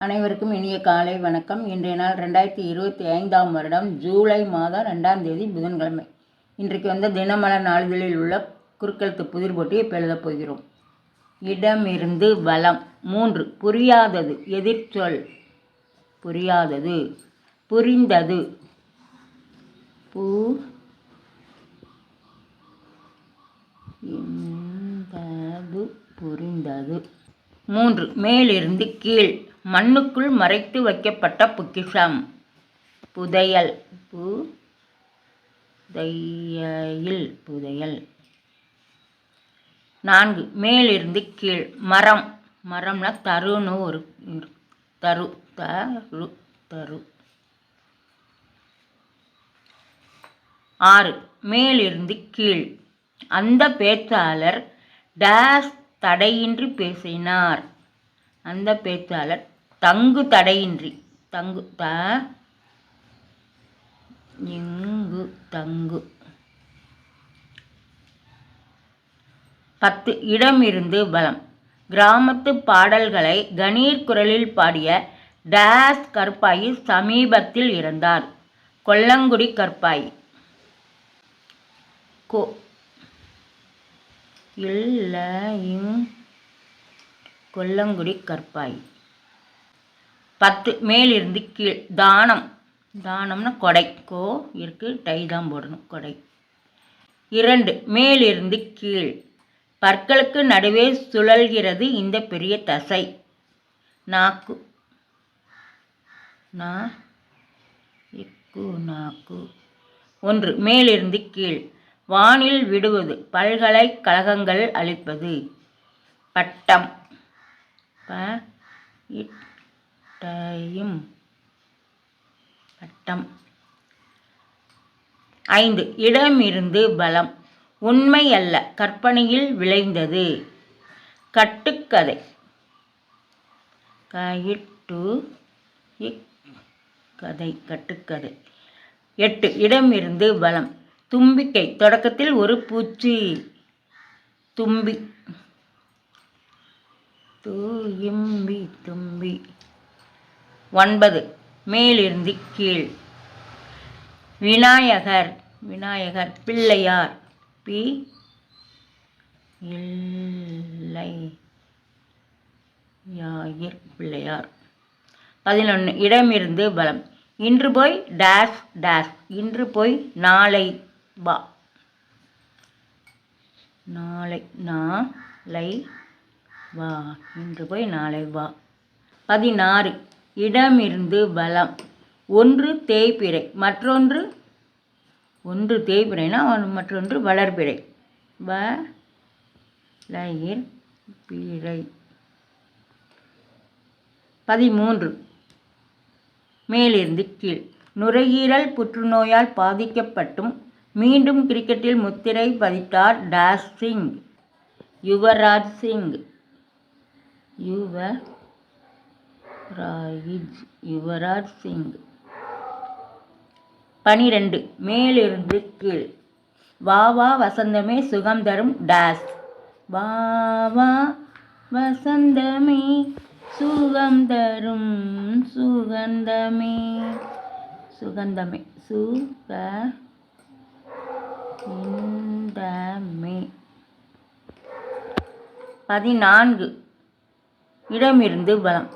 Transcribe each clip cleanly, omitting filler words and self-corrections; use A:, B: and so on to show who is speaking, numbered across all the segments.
A: அனைவருக்கும் இனிய காலை வணக்கம். இன்றைய நாள் 2025ஆம் வருடம் ஜூலை மாதம் 2ஆம் தேதி புதன்கிழமை. இன்றைக்கு தினமலர் நாளிதழில் உள்ள குறுக்கெழுத்து புதிர் போட்டியை இப்போ எழுதப் போகிறோம். இடமிருந்து வலம். 3. புரியாதது எதிர்ச்சொல். புரியாதது. புரிந்தது. புரிந்தது. 3. மேலிருந்து கீழ். மண்ணுக்குள் மறைத்து வைக்கப்பட்ட பொக்கிஷம். புதையல். புதையல். 4. மேலிருந்து கீழ். மரம். மரம்னா தருன்னு ஒரு தரு. தரு. 6. மேலிருந்து கீழ். அந்த பேச்சாளர் டேஸ் தடையின்றி பேசினார். அந்த பேச்சாளர் தங்கு தடையின்றி. தங்கு தங்கு. 10. இடமிருந்து வலம். கிராமத்து பாடல்களை கணீர் குரலில் பாடிய டேஸ் கற்பாயி சமீபத்தில் இறந்தார். கொல்லங்குடி கற்பாயி. கொல்லங்குடி கற்பாய். 10. மேலிருந்து கீழ். தானம். தானம்னா கொடை. கோ இருக்கு, டை தான் போடணும். கொடை. 2. மேலிருந்து கீழ். பற்களுக்கு நடுவே சுழல்கிறது இந்த பெரிய தசை. நாக்கு. நாக்கு. 1. மேலிருந்து கீழ். வானில் விடுவது. பல்கலைக்கழகங்கள் அளிப்பது. பட்டம். பட்டம். 5. இடமிருந்து வலம். உண்மை அல்ல, கற்பனையில் விளைந்தது. கட்டுக்கதை. கட்டுக்கதை. 8. இடமிருந்து வலம். தும்பிக்கை. தொடக்கத்தில் ஒரு பூச்சி. தும்பி. தும்பி. 9. மேலிருந்து கீழ். விநாயகர். விநாயகர். பிள்ளையார். பிள்ளையார். 11. இடமிருந்து வலம். இன்று போய் டேஸ் டேஸ். இன்று போய் நாளை வா. நாளை வா. இன்று போய் நாளை வா. 16. இடமிருந்து வலம். ஒன்று தேய்பிறை, மற்றொன்று தேய்பிறைனா மற்றொன்று வளர்பிறை. பிறை. 13. மேலிருந்து கீழ். நுரையீரல் புற்றுநோயால் பாதிக்கப்பட்டும் மீண்டும் கிரிக்கெட்டில் முத்திரை பதித்தார் டேஸ் சிங். யுவராஜ் சிங். யுவராஜ் சிங். 12. மேலிருந்து கீழ். வா வா வசந்தமே சுகம் தரும் டேஸ். வா வா வசந்தமே சுகம் தரும். சுகந்தமே. 14. இடமிருந்து வலம்.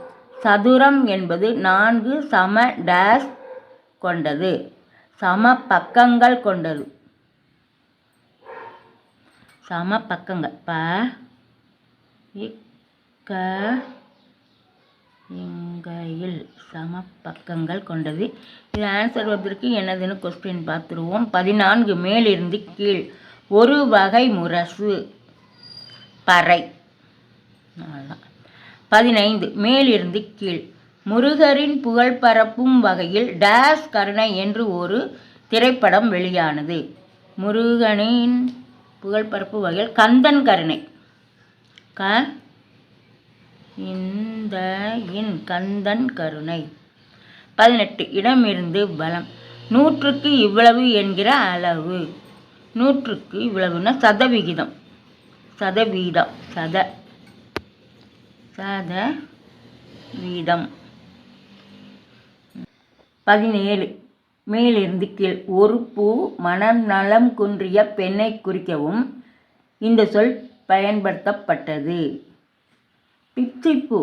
A: சதுரம் என்பது 4 சம டேஸ் கொண்டது. சம பக்கங்கள் கொண்டது. சம பக்கங்கள். சம பக்கங்கள் கொண்டது. இது ஆன்சர் வந்திருக்கு. என்னதுன்னு கொஸ்டின் பார்த்துருவோம். 14. மேலிருந்து கீழ். ஒரு வகை முரசு. பறை. 15. மேலிருந்து கீழ். முருகரின் புகழ் பரப்பும் வகையில் டேஸ் கருணை என்று ஒரு திரைப்படம் வெளியானது. முருகனின் புகழ் பரப்பு வகையில் கந்தன் கருணை. கந்தன் கருணை. 18. இடமிருந்து வலம். 100க்கு இவ்வளவு என்கிற அளவு. 100க்கு இவ்வளவுன்னா சதவிகிதம். சதவீதம். வீதம். 17 மேலிருந்து கீழ். ஒரு பூ மனநலம் குன்றிய பெண்ணை குறிக்கவும் இந்த சொல் பயன்படுத்தப்பட்டது. பிச்சிப்பூ.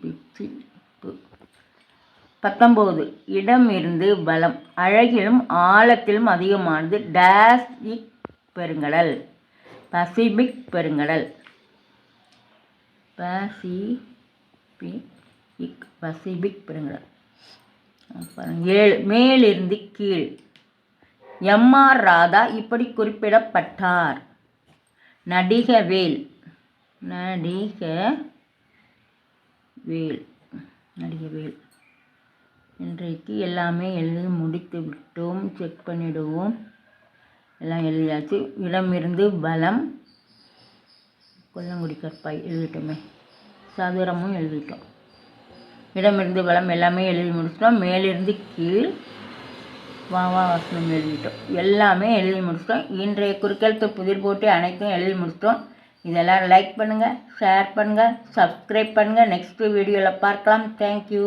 A: பிச்சிப்பூ. 19 இடமிருந்து வலம். அழகிலும் ஆழத்திலும் அதிகமானது டேசிக் பெருங்கடல். பசிபிக் பெருங்கடல். பசிபிக் பெருங்கடல். 7 மேலிருந்து கீழ். எம்.ஆர். ராதா இப்படி குறிப்பிடப்பட்டார். நடிகவேல். இன்றைக்கு எல்லாமே எழுதி முடித்து விட்டோம். செக் பண்ணிவிடுவோம். எல்லாம் எழுதியாச்சு. இடமிருந்து பலம். கொல்லங்குடி கற்பாய் எழுதிட்டோமே. சதுரமும் எழுதிட்டோம். இடமிருந்து பலம் எல்லாமே எழுதி முடிச்சிட்டோம். மேலிருந்து கீழ் வாசனம் எழுதிட்டோம். எல்லாமே எழுதி முடிச்சிட்டோம். இன்றைய குறுக்கெழுத்து புதிர் போட்டி அனைத்தும் எழுதி முடிச்சிட்டோம். இதெல்லாம் லைக் பண்ணுங்கள், ஷேர் பண்ணுங்கள், சப்ஸ்கிரைப் பண்ணுங்கள். நெக்ஸ்ட் வீடியோவில் பார்க்கலாம். தேங்க்யூ.